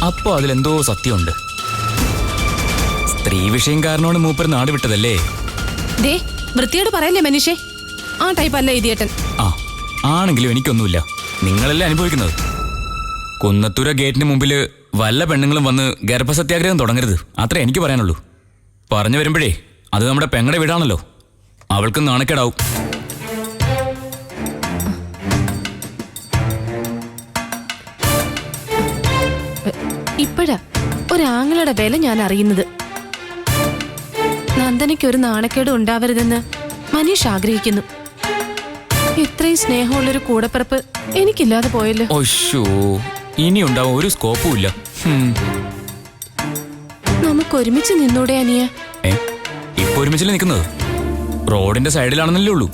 അപ്പോ അതിലെന്തോ സത്യമുണ്ട്. സ്ത്രീ വിഷയം കാരണമാണ് മൂപ്പർ നാട് വിട്ടതല്ലേ? ദേ വൃത്തിയോട് പറയല്ലേ മനുഷ്യ, ആ ടൈപ്പ് അല്ല ഇടിയേട്ടൻ. ആ ആണെങ്കിലും എനിക്കൊന്നുമില്ല, നിങ്ങളല്ലേ അനുഭവിക്കുന്നത്. കുന്നത്തൂര ഗേറ്റിന് മുമ്പിൽ വല്ല പെണ്ണുങ്ങളും വന്ന് ഗർഭസത്യാഗ്രഹം തുടങ്ങരുത്, അത്രേ എനിക്ക് പറയാനുള്ളൂ. പറഞ്ഞു വരുമ്പോഴേ അത് നമ്മുടെ പെങ്ങളുടെ വീടാണല്ലോ, അവൾക്ക് നാണക്കേടാവും. ഇപ്പോഴാ ഒരാങ്ങളുടെ വില ഞാൻ അറിയുന്നത്. നന്ദനയ്ക്ക് ഒരു നാണക്കേട് ഉണ്ടാവരുതെന്ന് മനീഷ് ആഗ്രഹിക്കുന്നു. ഇത്രയും സ്നേഹമുള്ളൊരു കൂടപ്പിറപ്പ് എനിക്കില്ലാതെ പോയല്ലോ. ഓശോ, ഇനി ഉണ്ടാവും ഒരു സ്കോപ്പും ഇല്ല. നമുക്ക് ഒരുമിച്ച് നിന്നൂടെ അനിയ? ഇപ്പൊ ഒരുമിച്ചല്ലേ നിൽക്കുന്നത്? റോഡിന്റെ സൈഡിലാണെന്നല്ലേ ഉള്ളൂ.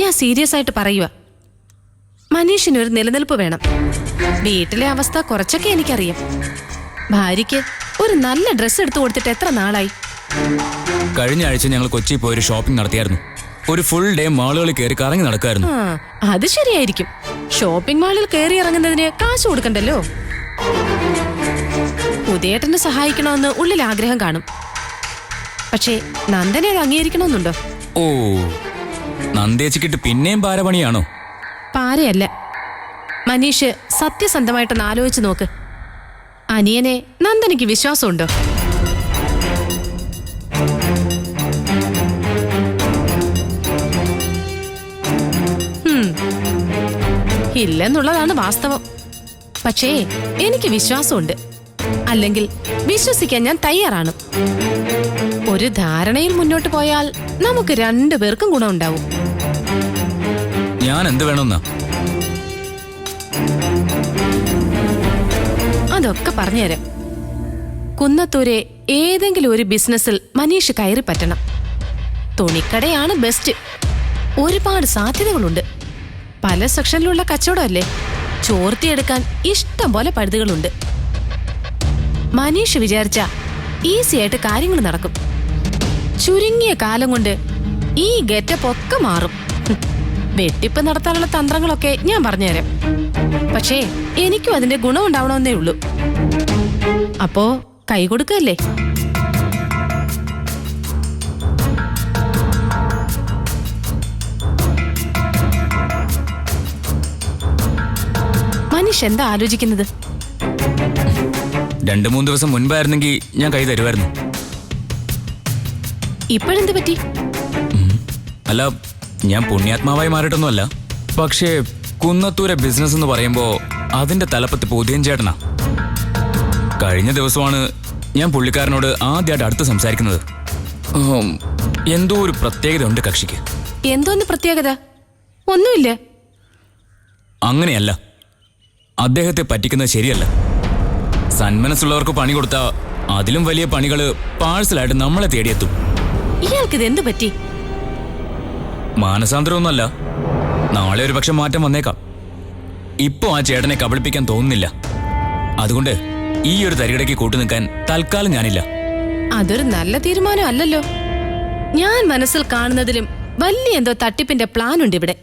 ഞാൻ സീരിയസ് ആയിട്ട് പറയുക, മനീഷിനൊരു നിലനിൽപ്പ് വേണം. വീട്ടിലെ അവസ്ഥ കുറച്ചൊക്കെ എനിക്കറിയാം. ഭാര്യയ്ക്ക് ഒരു നല്ല ഡ്രസ്സ് എടുത്തു കൊടുത്തിട്ട് എത്ര നാളായി? കഴിഞ്ഞ ആഴ്ച ഞങ്ങൾ കൊച്ചി പോയൊരു ഷോപ്പിംഗ് നടത്തിയായിരുന്നു. ഒരു ഫുൾ ഡേ മാളുകളിൽ കയറി കറങ്ങി നടക്കായിരുന്നു. അത് ശരിയായിരിക്കും. ഷോപ്പിംഗ് മാളിൽ കയറി ഇറങ്ങുന്നതിന് കാശ് കൊടുക്കണ്ടല്ലോ. ഉദയേട്ടനെ സഹായിക്കണമെന്ന് ഉള്ളിൽ ആഗ്രഹം കാണും. പക്ഷേ നന്ദനെ അത് അംഗീകരിക്കണമെന്നുണ്ടോ? ഓ, നന്ദേച്ചിക്കിട്ട് പിന്നെയും പാരപണിയാണോ? പാരയല്ല. മനീഷ് സത്യസന്ധമായിട്ടൊന്ന് ആലോചിച്ച് നോക്ക്. അനിയനെ നന്ദനയ്ക്ക് വിശ്വാസമുണ്ടോ? ഇല്ലെന്നുള്ളതാണ് വാസ്തവം. പക്ഷേ എനിക്ക് വിശ്വാസമുണ്ട്. അല്ലെങ്കിൽ വിശ്വസിക്കാൻ ഞാൻ തയ്യാറാണ്. ഒരു ധാരണയിൽ മുന്നോട്ട് പോയാൽ നമുക്ക് രണ്ടുപേർക്കും ഗുണമുണ്ടാവും. ഞാൻ എന്ത് വേണമെന്നാ? അതൊക്കെ പറഞ്ഞുതരാം. കുന്നത്തൂരെ ഏതെങ്കിലും ഒരു ബിസിനസ്സിൽ മനീഷ് കയറി പറ്റണം. തുണിക്കടയാണ് ബെസ്റ്റ്. ഒരുപാട് സാധ്യതകളുണ്ട്. പല സെക്ഷനിലുള്ള കച്ചവടമല്ലേ, ചോർത്തിയെടുക്കാൻ ഇഷ്ടം പോലെ പഴുതുകളുണ്ട്. മനീഷ് വിചാരിച്ച ഈസി ആയിട്ട് കാര്യങ്ങൾ നടക്കും. ചുരുങ്ങിയ കാലം കൊണ്ട് ഈ ഗെറ്റപ്പ് ഒക്കെ മാറും. വെട്ടിപ്പ് നടത്താനുള്ള തന്ത്രങ്ങളൊക്കെ ഞാൻ പറഞ്ഞുതരാം. പക്ഷേ എനിക്കും അതിന്റെ ഗുണമുണ്ടാവണമെന്നേ ഉള്ളൂ. അപ്പോ കൈ കൊടുക്കല്ലേ? മനീഷ് എന്താ ആലോചിക്കുന്നത്? 2-3 ദിവസം മുൻപായിരുന്നെങ്കിൽ ഞാൻ കൈ തരുമായിരുന്നു. ഇപ്പോഴെന്ത് പറ്റി? അല്ല, ഞാൻ പുണ്യാത്മാവായി മാറിയിട്ടൊന്നുമല്ല. പക്ഷേ കുന്നത്തൂരെ ബിസിനസ് എന്ന് പറയുമ്പോ അതിന്റെ തലപ്പത്ത് പുതിയൻ ചേട്ടനാ. കഴിഞ്ഞ ദിവസമാണ് ഞാൻ പുള്ളിക്കാരനോട് ആദ്യമായിട്ട് അടുത്ത് സംസാരിക്കുന്നത്. എന്തോ ഒരു പ്രത്യേകത ഉണ്ട് കക്ഷിക്ക്. എന്തോന്ന് പ്രത്യേകത? ഒന്നുമില്ല. അങ്ങനെയല്ല, അദ്ദേഹത്തെ പറ്റിക്കുന്നത് ശരിയല്ല. സന്മനസ്സുള്ളവർക്ക് പണി കൊടുത്താൽ അതിലും വലിയ പണികള് പാഴ്സലായിട്ട് നമ്മളെ തേടിയെത്തും. ഇയാൾക്കിത് എന്ത് പറ്റി? മാനസാന്തരമൊന്നുമല്ല, നാളെ ഒരു പക്ഷെ മാറ്റം വന്നേക്കാം. ഇപ്പോ ആ ചേട്ടനെ കബളിപ്പിക്കാൻ തോന്നുന്നില്ല. അതുകൊണ്ട് ഈ ഒരു തരികിടയ്ക്ക് കൂട്ടുനിൽക്കാൻ തൽക്കാലം ഞാനില്ല. അതൊരു നല്ല തീരുമാനം അല്ലല്ലോ. ഞാൻ മനസ്സിൽ കാണുന്നതിലും വലിയ എന്തോ തട്ടിപ്പിന്റെ പ്ലാൻ ഉണ്ട് ഇവിടെ.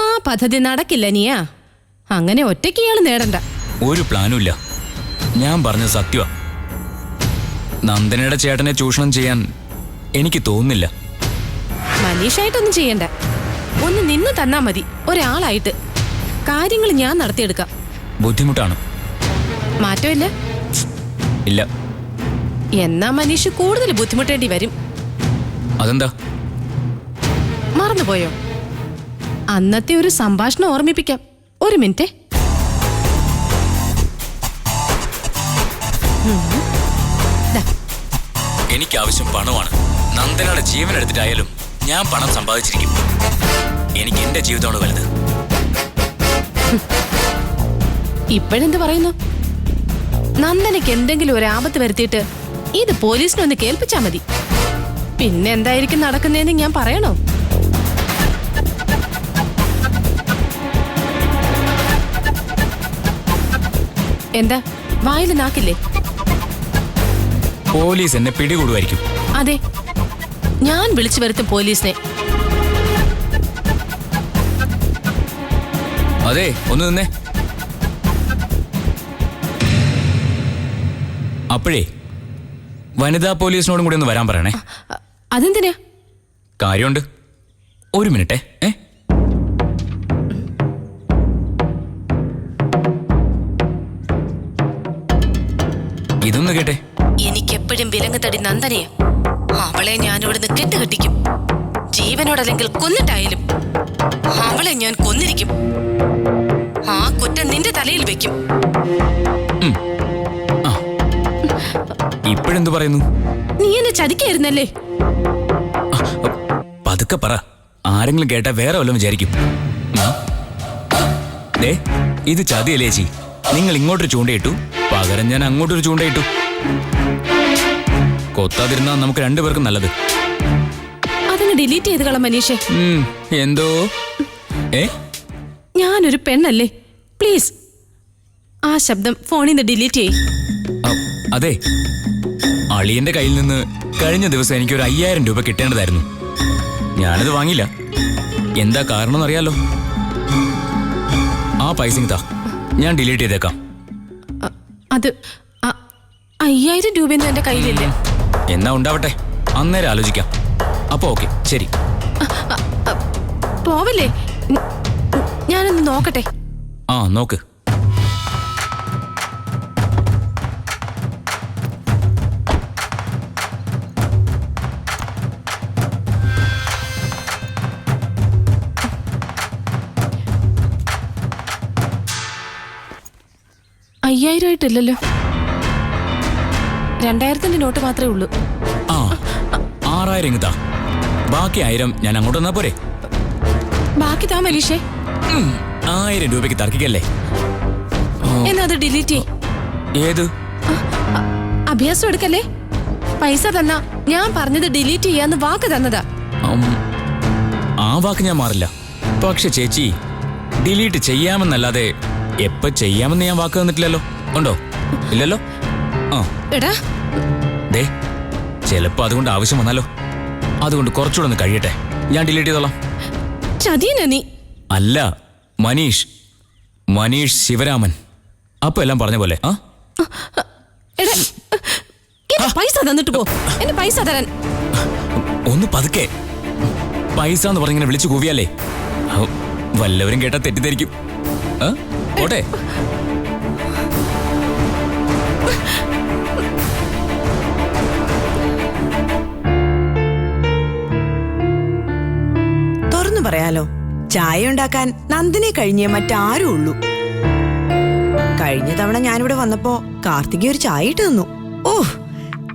ആ പദ്ധതി നടക്കില്ല നീയാ. അങ്ങനെ ഒറ്റയ്ക്ക് ഇയാൾ നേടണ്ട. ഒരു പ്ലാനും ഇല്ല. ഞാൻ പറഞ്ഞത് സത്യമാ. നന്ദനയുടെ ചേട്ടനെ ചൂഷണം ചെയ്യാൻ എനിക്ക് തോന്നുന്നില്ല. മനീഷായിട്ടൊന്നും ചെയ്യണ്ട. ഒന്ന് നിന്ന് തന്നാ മതി. ഒരാളായിട്ട് കാര്യങ്ങൾ ഞാൻ നടത്തിയെടുക്കാം. ബുദ്ധിമുട്ടാണ്. മാറ്റമില്ല? ഇല്ല. എന്നാ മനീഷ് കൂടുതൽ ബുദ്ധിമുട്ടേണ്ടി വരും. അതെന്താ? മറന്നുപോയോ? അന്നത്തെ ഒരു സംഭാഷണം ഓർമ്മിപ്പിക്കാം. ഒരു മിനിറ്റ്. എനിക്ക് ആവശ്യം പണമാണ്. നന്ദനയുടെ ജീവൻ എടുത്തിട്ടായാലും ഞാൻ പണം സമ്പാദിച്ചിരിക്കും. എനിക്ക് എന്റെ ജീവിതമാണ് വലുത്. ഇപ്പോഴെന്ത് പറയുന്നു? നന്ദനയ്ക്ക് എന്തെങ്കിലും ഒരു ആപത്ത് വരുത്തിയിട്ട് ഇത് പോലീസിനൊന്ന് കേൾപ്പിച്ചാ മതി. പിന്നെ എന്തായിരിക്കും നടക്കുന്നതെന്ന് ഞാൻ പറയണോ? എന്താ വായിൽ നാക്കില്ലേ? പോലീസ് എന്നെ പിടികൂടുമായിരിക്കും. അതെ, ഞാൻ വിളിച്ചു വരുത്തും പോലീസിനെ. അതെ, ഒന്ന് നിന്നേ. അപ്പോഴേ വനിതാ പോലീസിനോടും കൂടി ഒന്ന് വരാൻ പറയണേ. അതെന്തിനാ? കാര്യമുണ്ട്. ഒരു മിനിറ്റേ. ഇതൊന്ന് കേട്ടെ. എനിക്കെപ്പോഴും വിലങ്ങ് തടി നന്ദനയെ. അവളെ ഞാൻ ഇവിടുന്ന് കെട്ടുകെട്ടിക്കും. ജീവനോടല്ലെങ്കിൽ കൊന്നിട്ടായാലും അവളെ ഞാൻ കൊന്നിരിക്കും. ആ കുറ്റം നിന്റെ തലയിൽ വെക്കും. ഇപ്പോഴെന്തു പറയുന്നു? നീ എന്നെ ചതിക്കായിരുന്നല്ലേ? പതുക്കെ പറ, ആരെങ്കിലും കേട്ടാ വേറെ വല്ലതും വിചാരിക്കും. ഇത് ചതിയല്ലേ ചേച്ചി? നിങ്ങൾ ഇങ്ങോട്ടൊരു ചൂണ്ടയിട്ടു, പകരം ഞാൻ അങ്ങോട്ടൊരു ചൂണ്ടയിട്ടു. കൊത്താതിരുന്നാ നമുക്ക് രണ്ടുപേർക്കും നല്ലത്. അതങ്ങ് ഡിലീറ്റ് ചെയ്ത് കള മനീഷേ. എന്തോ? ഞാനൊരു പെണ്ണല്ലേ, പ്ലീസ് ആ ശബ്ദം ഫോണിൽ നിന്ന് ഡിലീറ്റ് ചെയ്യ്. അതെ, അളിയന്റെ കയ്യിൽ നിന്ന് കഴിഞ്ഞ ദിവസം എനിക്കൊരു 5000 രൂപ കിട്ടേണ്ടതായിരുന്നു. ഞാനത് വാങ്ങിയില്ല. എന്താ കാരണം എന്നറിയാലോ? ആ പൈസ താ, ഞാൻ ഡിലീറ്റ് ചെയ്തേക്കാം. അത് 5000 രൂപയൊന്നും എന്റെ കയ്യിലില്ല. എന്നാ ഉണ്ടാവട്ടെ, അന്നേരം ആലോചിക്കാം. അപ്പൊ ഓക്കെ, ശരി. പോവല്ലേ, ഞാനൊന്ന് നോക്കട്ടെ. നോക്ക്. ആയിട്ടില്ലല്ലോ. 2000 നോട്ട് മാത്രമേ ഉള്ളൂ. 6000 ഇങ്ങ് താ. ബാക്കി 1000 ഞാൻ അങ്ങോട്ട് വന്നാ പോരെ? ബാക്കി താ മനീഷേ. 1000 രൂപയ്ക്ക് തർക്കിക്കല്ലേ? എന്നാ അത് ഡിലീറ്റ് ചെയ്യ്. ഏത് അഭ്യാസം എടുക്കല്ലേ? പൈസ തന്നാ ഞാൻ പറഞ്ഞത് ഡിലീറ്റ് ചെയ്യാന്ന് വാക്ക് തന്നതാ. ആ വാക്ക് ഞാൻ മാറില്ല. പക്ഷെ ചേച്ചി, ഡിലീറ്റ് ചെയ്യാമെന്നല്ലാതെ എപ്പോ ചെയ്യാമെന്ന് ഞാൻ വാക്ക് തന്നിട്ടില്ലല്ലോ. ഉണ്ടോ? ഇല്ലല്ലോ. എടാ, ചിലപ്പോ അതുകൊണ്ട് ആവശ്യം വന്നാലോ. അതുകൊണ്ട് കുറച്ചുകൂടെ ഒന്ന് കഴിയട്ടെ, ഞാൻ ഡിലീറ്റ് ചെയ്തോളാം. ചതിയനാ നീ. അല്ല, മനീഷ് ശിവരാമൻ. അപ്പൊ എല്ലാം പറഞ്ഞ പോലെ. പൈസ തന്നിട്ട് പോ. എന്റെ പൈസ തരാൻ. ഒന്ന് പതുക്കെ. പൈസ എന്ന് പറഞ്ഞിങ്ങനെ വിളിച്ചു കൂവിയാലേ വല്ലവരും കേട്ടാ തെറ്റിദ്ധരിക്കും. ഓട്ടെ. തുറന്നു പറയാലോ, ചായ ഉണ്ടാക്കാൻ നന്ദിനെ കഴിഞ്ഞേ മറ്റാരും ഉള്ളൂ. കഴിഞ്ഞ തവണ ഞാനിവിടെ വന്നപ്പോ കാർത്തിക ഒരു ചായ ഇട്ട് തന്നു.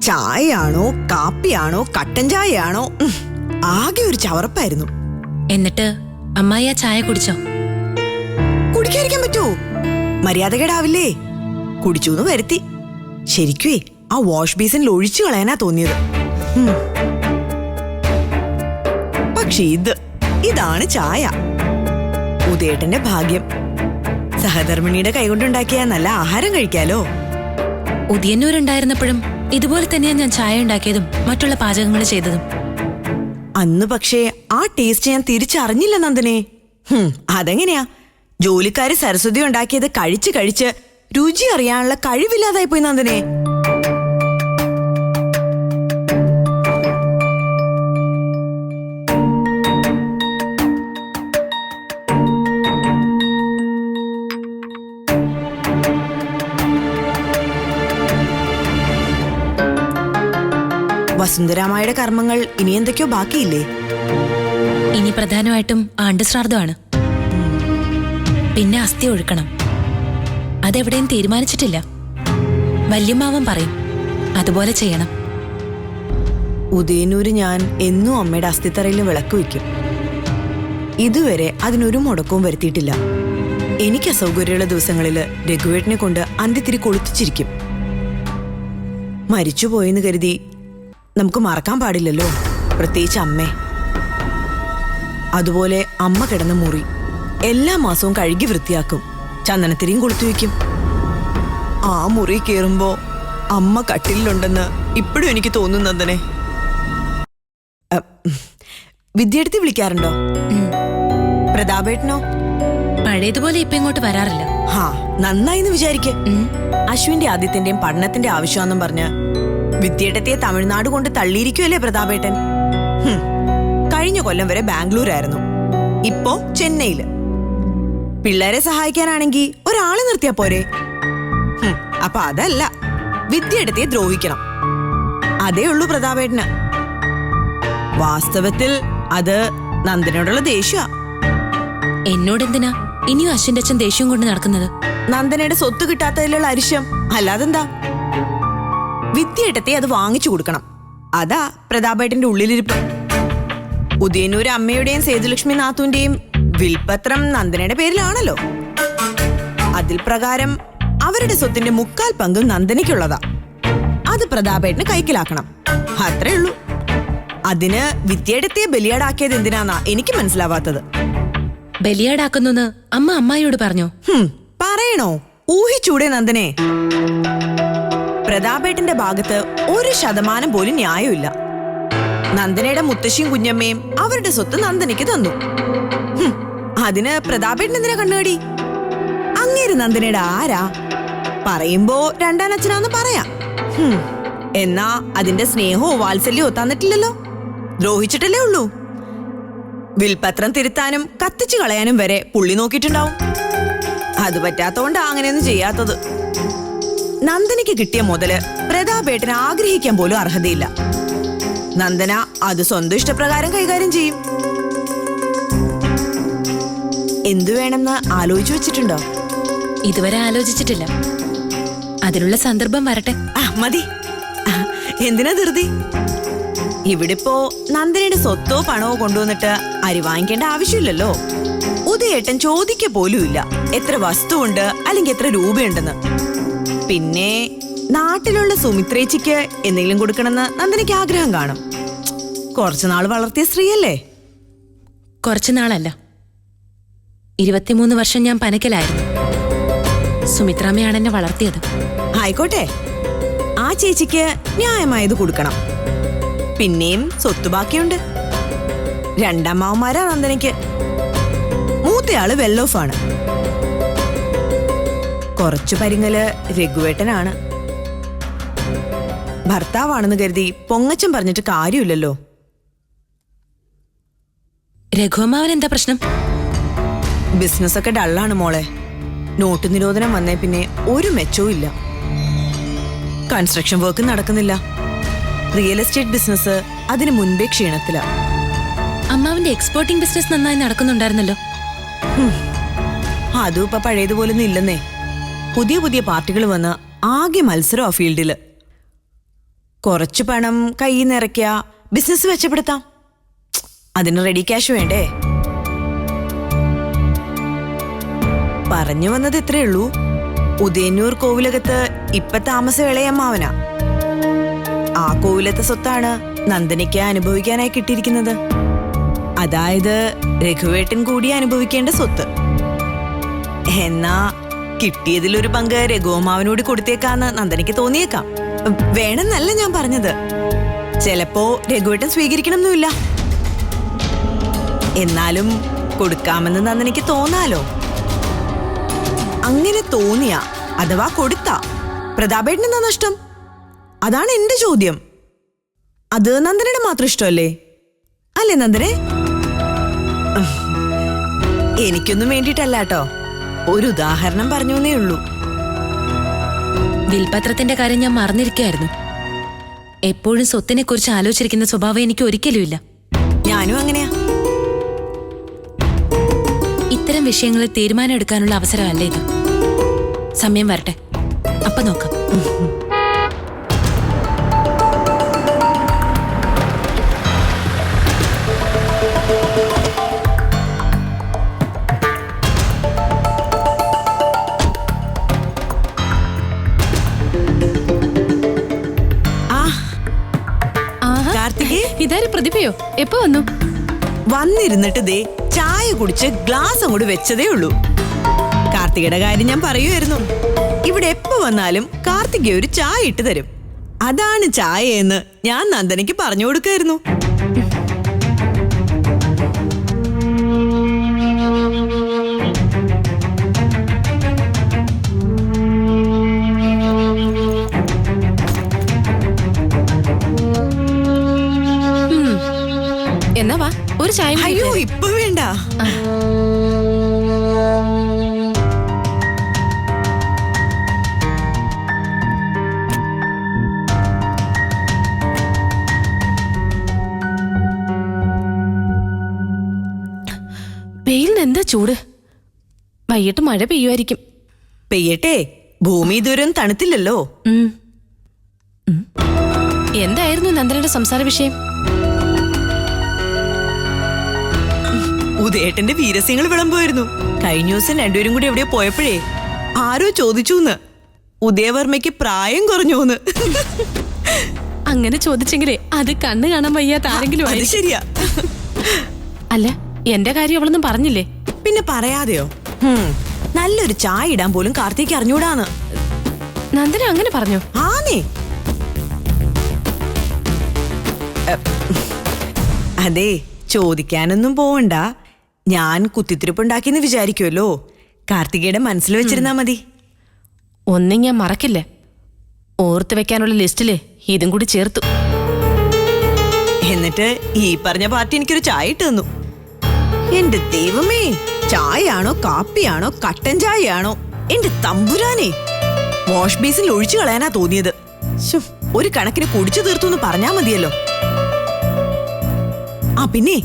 ചായയാണോ കാപ്പിയാണോ കട്ടൻ ചായയാണോ, ആകെ ഒരു ചവറപ്പായിരുന്നു. എന്നിട്ട് അമ്മായി ആ ചായ കുടിച്ചോ? കുടിക്കാതിരിക്കാൻ പറ്റുമോ? മര്യാദകേടാവില്ലേ? കുടിച്ചൂന്ന് വരുത്തി. ശരിക്കുവേ ആ വാഷ് ബേസിനിൽ ഒഴിച്ചു കളയാനാ തോന്നിയത്. പക്ഷെ ഇതാണ് ചായ. ഉദയേട്ടന്റെ ഭാഗ്യം. സഹധർമ്മിണിയുടെ കൈകൊണ്ടുണ്ടാക്കിയ നല്ല ആഹാരം കഴിക്കാലോ. ഉദയന്നൂരുണ്ടായിരുന്നപ്പോഴും ഇതുപോലെ തന്നെയാ ഞാൻ ചായ ഉണ്ടാക്കിയതും മറ്റുള്ള പാചകങ്ങൾ ചെയ്തതും. അന്ന് പക്ഷേ ആ ടേസ്റ്റ് ഞാൻ തിരിച്ചറിഞ്ഞില്ല നന്ദനെ. അതെങ്ങനെയാ? ജോലിക്കാര് സരസ്വതി ഉണ്ടാക്കിയത് കഴിച്ച് കഴിച്ച് രുചി അറിയാനുള്ള കഴിവില്ലാതായി പോയി നന്ദനെ. വസുന്ധരാമായുടെ കർമ്മങ്ങൾ ഇനി എന്തൊക്കെയോ ബാക്കിയില്ലേ? ഇനി പ്രധാനമായിട്ടും ആണ്ടുശ്രാദ്ധമാണ്. പിന്നെ അസ്ഥി ഒഴുക്കണം. അതെവിടെയും തീരുമാനിച്ചിട്ടില്ല. വല്യമ്മാവൻ പറയും അതുപോലെ ചെയ്യണം. ഉദയന്നൂര് ഞാൻ എന്നും അമ്മയുടെ അസ്ഥിത്തറയിൽ വിളക്ക് വയ്ക്കും. ഇതുവരെ അതിനൊരു മുടക്കവും വരുത്തിയിട്ടില്ല. എനിക്ക് അസൗകര്യമുള്ള ദിവസങ്ങളില് രഘുവേട്ടനെ കൊണ്ട് അന്തിത്തിരി കൊളുത്തിച്ചിരിക്കും. മരിച്ചുപോയെന്ന് കരുതി നമുക്ക് മറക്കാൻ പാടില്ലല്ലോ, പ്രത്യേകിച്ച് അമ്മേ. അതുപോലെ അമ്മ കിടന്ന മുറി എല്ലാ മാസവും കഴുകി വൃത്തിയാക്കും, ചന്ദനത്തിരിയും കൊളുത്തി വയ്ക്കും. ആ മുറി കയറുമ്പോ അമ്മ കട്ടിലുണ്ടെന്ന് ഇപ്പോഴും എനിക്ക് തോന്നുന്നതന്നെ. വിദ്യാർത്ഥി വിളിക്കാറുണ്ടോ? പ്രതാപേട്ടനോ? പഴയതുപോലെ ഇപ്പൊ ഇങ്ങോട്ട് വരാറില്ല. നന്നായിന്ന് വിചാരിക്ക്. അശ്വിന്റെ ആദ്യത്തിന്റെയും പഠനത്തിന്റെ ആവശ്യമാണെന്നും പറഞ്ഞ് വിദ്യേട്ടത്തെ തമിഴ്നാട് കൊണ്ട് തള്ളിയിരിക്കുമല്ലേ പ്രതാപേട്ടൻ. കഴിഞ്ഞ കൊല്ലം വരെ ബാംഗ്ലൂരായിരുന്നു, ഇപ്പോ ചെന്നൈയില്. പിള്ളേരെ സഹായിക്കാനാണെങ്കി ഒരാളെ നിർത്തിയാ പോരെ. അപ്പൊ അതല്ല, വിദ്യേട്ടത്തെ ദ്രോഹിക്കണം, അതേ ഉള്ളൂ പ്രതാപേട്ടന്. വാസ്തവത്തിൽ അത് നന്ദനോടുള്ള ദേഷ്യ. എന്നോടെന്തിനാ ഇനിയും അശ്വിന്റെ അച്ഛൻ ദേഷ്യം കൊണ്ട് നടക്കുന്നത്? നന്ദനയുടെ സ്വത്ത് കിട്ടാത്തതിലുള്ള അരിശം, അല്ലാതെന്താ. വിദ്യേട്ടത്തെ അത് വാങ്ങിച്ചു കൊടുക്കണം, അതാ പ്രതാപേട്ടന്റെ ഉള്ളിലിരിപ്പ്. ഉദയനൂര് അമ്മയുടെയും സേതുലക്ഷ്മി നാത്തുവിന്റെയും വിൽപത്രം നന്ദനയുടെ പേരിലാണല്ലോ. അതിൽ പ്രകാരം അവരുടെ സ്വത്തിന്റെ 3/4 പങ്കും നന്ദനയ്ക്കുള്ളതാ. അത് പ്രതാപേട്ടന് കൈക്കലാക്കണം, അത്രേ ഉള്ളൂ. അതിന് വിദ്യേട്ടത്തെ ബലിയാടാക്കിയത് എന്തിനാന്നാ എനിക്ക് മനസ്സിലാവാത്തത്. ബലിയാടാക്കുന്നു അമ്മ അമ്മായിയോട് പറഞ്ഞോ? പറയണോ? ഊഹിച്ചൂടെ നന്ദനെ. പ്രതാപേട്ടന്റെ ഭാഗത്ത് 1% പോലും ന്യായമില്ല. നന്ദനയുടെ മുത്തശ്ശിയും കുഞ്ഞമ്മയും അവരുടെ സ്വത്ത് നന്ദനയ്ക്ക് തന്നു. അതിന് പ്രതാപേട്ടൻ എന്തിനാ കണ്ണുകടി? അങ്ങേര് നന്ദനയുടെ ആരാ? പറയുമ്പോ രണ്ടാനച്ഛനാന്ന് പറയാം. എന്നാ അതിന്റെ സ്നേഹമോ വാത്സല്യമോ തന്നിട്ടില്ലല്ലോ, ദ്രോഹിച്ചിട്ടല്ലേ ഉള്ളൂ. വിൽപത്രം തിരുത്താനും കത്തിച്ചു കളയാനും വരെ പുള്ളി നോക്കിയിട്ടുണ്ടാവും. അത് പറ്റാത്തോണ്ടാ അങ്ങനെയൊന്നും ചെയ്യാത്തത്. നന്ദനയ്ക്ക് കിട്ടിയ മുതല് പ്രതാപേട്ടന് ആഗ്രഹിക്കാൻ പോലും അർഹതയില്ല. നന്ദന അത് സ്വന്തം ഇഷ്ടപ്രകാരം കൈകാര്യം ചെയ്യും. എന്തു വേണമെന്ന് ആലോചിച്ചു വെച്ചിട്ടുണ്ടോ? ഇതുവരെ ആലോചിച്ചിട്ടില്ല, അതിനുള്ള സന്ദർഭം വരട്ടെ. മതി, എന്തിനാ ധൃതി? ഇവിടിപ്പോ നന്ദനയുടെ സ്വത്തോ പണമോ കൊണ്ടുവന്നിട്ട് അരി വാങ്ങിക്കേണ്ട ആവശ്യമില്ലല്ലോ. ഉദയേട്ടൻ ചോദിക്ക പോലും ഇല്ല എത്ര വസ്തുവുണ്ട് അല്ലെങ്കിൽ എത്ര രൂപയുണ്ടെന്ന്. പിന്നെ നാട്ടിലുള്ള സുമിത്രേച്ചിക്ക് എന്തെങ്കിലും കൊടുക്കണമെന്ന് നന്ദനയ്ക്ക് ആഗ്രഹം കാണും. കുറച്ചുനാൾ വളർത്തിയ സ്ത്രീയല്ലേ. കുറച്ചുനാളല്ല, 23 വർഷം ഞാൻ പനക്കലായിരുന്നു. സുമിത്രാമ്മയാണ് എന്നെ വളർത്തിയത്. ആയിക്കോട്ടെ, ആ ചേച്ചിക്ക് ന്യായമായത് കൊടുക്കണം. പിന്നെയും സ്വത്ത് ബാക്കിയുണ്ട്. രണ്ടമ്മാവന്മാരാ നന്ദനയ്ക്ക്. മൂത്തയാള് വെൽ ഓഫ് ആണ്. കുറച്ചു പരിങ്ങല് രഘുവേട്ടനാണ്. ഭർത്താവാണെന്ന് കരുതി പൊങ്ങച്ചം പറഞ്ഞിട്ട് കാര്യമില്ലല്ലോ. രഘുമാവൻ എന്താ പ്രശ്നം? ബിസിനസ്സൊക്കെ ഡള്ളാണ് മോളെ. നോട്ട് നിരോധനം വന്നേ പിന്നെ ഒരു മെച്ചവും ഇല്ല. കൺസ്ട്രക്ഷൻ വർക്ക് നടക്കുന്നില്ല. റിയൽ എസ്റ്റേറ്റ് ബിസിനസ് അതിന് മുൻപേ ക്ഷീണത്തില. അമ്മാവിന്റെ എക്സ്പോർട്ടിംഗ് ബിസിനസ് നന്നായി നടക്കുന്നുണ്ടായിരുന്നല്ലോ. അതും ഇപ്പൊ പഴയതുപോലൊന്നും ഇല്ലെന്നേ. പുതിയ പുതിയ പാർട്ടികൾ വന്ന് ആകെ മത്സരം ആ ഫീൽഡില്. കുറച്ചു പണം കയ്യിൽ നിന്ന് ഇറക്കിയ ബിസിനസ് മെച്ചപ്പെടുത്താം. അതിന് റെഡി ക്യാഷ് വേണ്ടേ? പറഞ്ഞു വന്നത് ഇത്രേ ഉള്ളൂ. ഉദയന്നൂർ കോവിലകത്ത് ഇപ്പൊ താമസം ഇളയമ്മാവനാ. ആ കോവിലത്തെ സ്വത്താണ് നന്ദനയ്ക്ക് അനുഭവിക്കാനായി കിട്ടിയിരിക്കുന്നത്. അതായത് രഘുവേട്ടൻ കൂടി അനുഭവിക്കേണ്ട സ്വത്ത്. എന്നാ കിട്ടിയതിലൊരു പങ്ക് രഘുമാവനോട് കൊടുത്തേക്കാന്ന് നന്ദനയ്ക്ക് തോന്നിയേക്കാം. വേണമെന്നല്ല ഞാൻ പറഞ്ഞത്. ചിലപ്പോ രഘുവേട്ടൻ സ്വീകരിക്കണമെന്നില്ല. എന്നാലും കൊടുക്കാമെന്ന് നന്ദനയ്ക്ക് തോന്നാലോ. അങ്ങനെ തോന്നിയ അഥവാ കൊടുത്ത പ്രതാപേട്ടന് എന്താ നഷ്ടം? അതാണ് എന്റെ ചോദ്യം. അത് നന്ദനയുടെ മാത്രം ഇഷ്ടമല്ലേ? അല്ലേ നന്ദനെ? എനിക്കൊന്നും വേണ്ടിയിട്ടല്ല കേട്ടോ, ഒരു ഉദാഹരണം പറഞ്ഞു എന്നേ ഉള്ളൂ. വിൽപത്രത്തിന്റെ കാര്യം ഞാൻ മറന്നിരിക്കുകയായിരുന്നു. എപ്പോഴും സ്വത്തിനെ കുറിച്ച് ആലോചിച്ചിരിക്കുന്ന സ്വഭാവം എനിക്ക് ഒരിക്കലും ഇല്ല. ഞാനും അങ്ങനെയാ. ഇത്തരം വിഷയങ്ങളിൽ തീരുമാനം എടുക്കാനുള്ള അവസരമല്ല ഇത്. സമയം വരട്ടെ, അപ്പൊ നോക്കാം. ഇതാര് പ്രതിഭയോ? എപ്പോ വന്നു? വന്നിരുന്നിട്ട് ദേ ചായ കുടിച്ച് ഗ്ലാസ് അങ്ങോട്ട് വെച്ചതേ ഉള്ളൂ. കാർത്തികയുടെ കാര്യം ഞാൻ പറയുമായിരുന്നു. ഇവിടെ എപ്പോ വന്നാലും കാർത്തിക ഒരു ചായ ഇട്ട് തരും. അതാണ് ചായ എന്ന് ഞാൻ നന്ദനയ്ക്ക് പറഞ്ഞു കൊടുക്കായിരുന്നു. വെയിലിന് എന്താ ചൂട്? വൈകിട്ട് മഴ പെയ്യുമായിരിക്കും. പെയ്യട്ടെ, ഭൂമി ഇതുവരെയും തണുത്തില്ലല്ലോ. എന്തായിരുന്നു നന്ദനയുടെ സംസാര വിഷയം? ഉദയേട്ടന്റെ വീരസ്യങ്ങൾ വിളമ്പുമായിരുന്നു. കഴിഞ്ഞ ദിവസം രണ്ടുപേരും കൂടി എവിടെയോ പോയപ്പോഴേ ആരോ ചോദിച്ചൂന്ന് ഉദയവർമ്മയ്ക്ക് പ്രായം കുറഞ്ഞൂന്ന്. അങ്ങനെ ചോദിച്ചെങ്കിലേ അത് കണ്ണ് കാണാൻ വയ്യാത്ത ആരെങ്കിലും അത് ആയിരിക്കും. ശരിയാ. അല്ല, എന്റെ കാര്യം അവളൊന്നും പറഞ്ഞില്ലേ? പിന്നെ പറയാതെയോ? നല്ലൊരു ചായ ഇടാൻ പോലും കാർത്തിക്ക് അറിഞ്ഞൂടാന്ന്. നന്ദന അങ്ങനെ പറഞ്ഞോ? ആന്നേ. അതെ, ചോദിക്കാനൊന്നും പോവണ്ട. ഞാൻ കുത്തിത്തിരിപ്പുണ്ടാക്കിന്ന് വിചാരിക്കുമല്ലോ. കാർത്തികയുടെ മനസ്സിൽ വെച്ചിരുന്നാ മതി. ഒന്നും ഞാൻ മറക്കില്ല. ഓർത്ത് വെക്കാനുള്ള ലിസ്റ്റില് ഇതും കൂടി ചേർത്തു. എന്നിട്ട് ഈ പറഞ്ഞ പാർട്ടി എനിക്കൊരു ചായ ഇട്ട് തന്നു. എന്റെ ദൈവമേ, ചായയാണോ കാപ്പിയാണോ കട്ടൻ ചായയാണോ, എന്റെ തമ്പുരാനെ, വാഷ് ബേസിൽ ഒഴിച്ചു കളയാനാ തോന്നിയത്. ഒരു കണക്കിന് കുടിച്ചു തീർത്തു എന്ന് പറഞ്ഞാ മതിയല്ലോ. ആ പിന്നെ,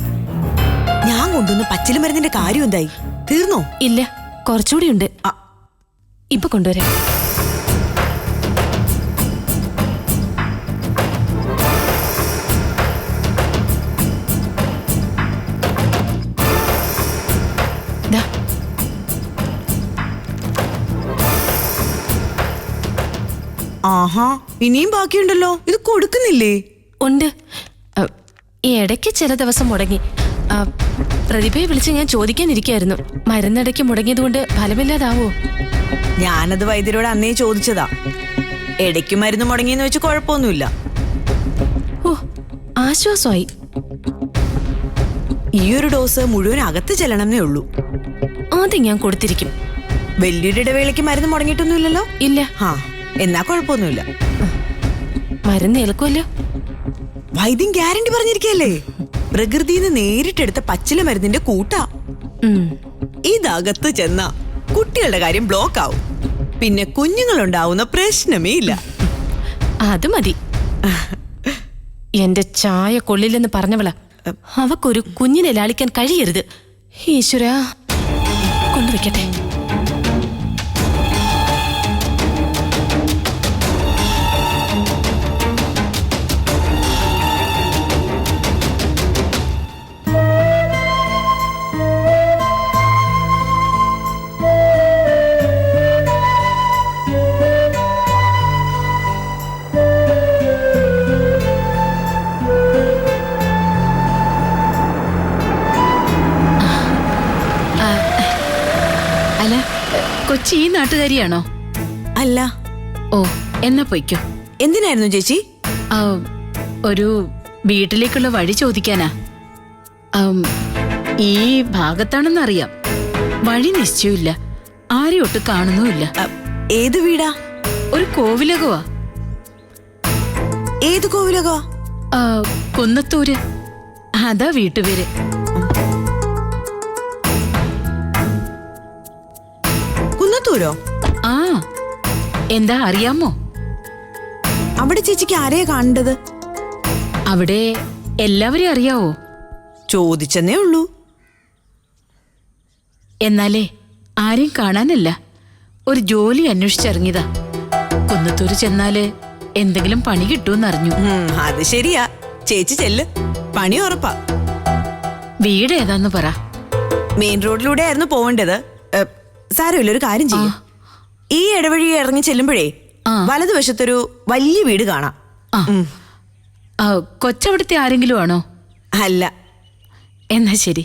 ഞാൻ കൊണ്ടുവന്ന പച്ചില മരുന്നിന്റെ കാര്യം എന്തായി? തീർന്നോ? ഇല്ല, കുറച്ചുകൂടി ഉണ്ട്. ഇപ്പൊ കൊണ്ടുവരാം. ദാ. ആഹാ, ഇനിയും ബാക്കിയുണ്ടല്ലോ. ഇത് കൊടുക്കുന്നില്ലേ? ഉണ്ട്. ഇടയ്ക്ക് ചില ദിവസം മുടങ്ങി. പ്രതിഭയെ വിളിച്ച് ഞാൻ ചോദിക്കാനിരിക്കായിരുന്നു. മരുന്നിടയ്ക്ക് മുടങ്ങിയതുകൊണ്ട് ഫലമില്ലാതാവോ? ഞാനത് വൈദ്യരോട് അന്നേ ചോദിച്ചതാ. ഇടയ്ക്ക് മരുന്ന് മുടങ്ങിയെന്ന് വെച്ച് കുഴപ്പമൊന്നുമില്ല. ഓ, ആശ്വാസമായി. ഈ ഒരു ഡോസ് മുഴുവൻ അകത്ത് ചെല്ലണമെന്നേ ഉള്ളൂ. ആദ്യം ഞാൻ കൊടുത്തിരിക്കും. വലിയൊരു ഇടവേളയ്ക്ക് മരുന്ന് മുടങ്ങിയിട്ടൊന്നുമില്ലല്ലോ? ഇല്ല. എന്നാ കുഴപ്പമൊന്നുമില്ല. മരുന്ന് ഏൽക്കുമല്ലോ. വൈദ്യം ഗ്യാരണ്ടി പറഞ്ഞിരിക്കല്ലേ. പ്രകൃതിന്ന് നേരിട്ടെടുത്ത പച്ചില മരുന്നിന്റെ കൂട്ടാ. ഇതകത്ത് ചെന്ന കുട്ടികളുടെ കാര്യം ബ്ലോക്ക് ആവും. പിന്നെ കുഞ്ഞുങ്ങളുണ്ടാവുന്ന പ്രശ്നമേ ഇല്ല. അത് മതി. എന്റെ ചായ കൊള്ളില്ലെന്ന് പറഞ്ഞവളാ. അവക്കൊരു കുഞ്ഞിനെ ലാളിക്കാൻ കഴിയരുത്. ഈശ്വരാ, കൊണ്ടുവയ്ക്കട്ടെ. അല്ല, കൊച്ചി ഈ നാട്ടുകാരിയാണോ? അല്ല. ഓ, എന്നാ പൊയ്ക്കോ. എന്തിനായിരുന്നു ചേച്ചി? ഒരു വീട്ടിലേക്കുള്ള വഴി ചോദിക്കാനാ. ഈ ഭാഗത്താണെന്നറിയാം. വഴി നിശ്ചയമില്ല. ആരെയും ഒട്ട് കാണുന്നുമില്ല. ഏത് വീടാ? ഒരു കോവിലകവാ. ഏത് കോവിലകവാ? കുന്നത്തൂര്. അതാ വീട്ടുപേര്. കുന്നത്തൂരോ? ആ, എന്താ അറിയാമോ? അവിടെ ചേച്ചിക്ക് ആരെയാ കാണേണ്ടത്? അവിടെ എല്ലാവരെയും അറിയാവോ? ചോദിച്ചെന്നേ ഉള്ളൂ. എന്നാലേ ആരെയും കാണാനല്ല, ഒരു ജോലി അന്വേഷിച്ചിറങ്ങിയതാ. കുന്നത്തൂര് ചെന്നാല് എന്തെങ്കിലും പണി കിട്ടുമെന്നറിഞ്ഞു. അത് ശരിയാ. ചേച്ചി ചെല്ല്, പണി ഉറപ്പാ. വീട് ഏതാന്ന് പറ. മെയിൻ റോഡിലൂടെ ആയിരുന്നു പോവേണ്ടത്. സാരമില്ല, ഒരു കാര്യം ചെയ്യും. ഈ ഇടവഴി ഇറങ്ങി ചെല്ലുമ്പോഴേ വലതുവശത്തൊരു വലിയ വീട് കാണാം. കൊച്ചവിടുത്തെ ആരെങ്കിലും ആണോ? അല്ല. എന്നാ ശരി.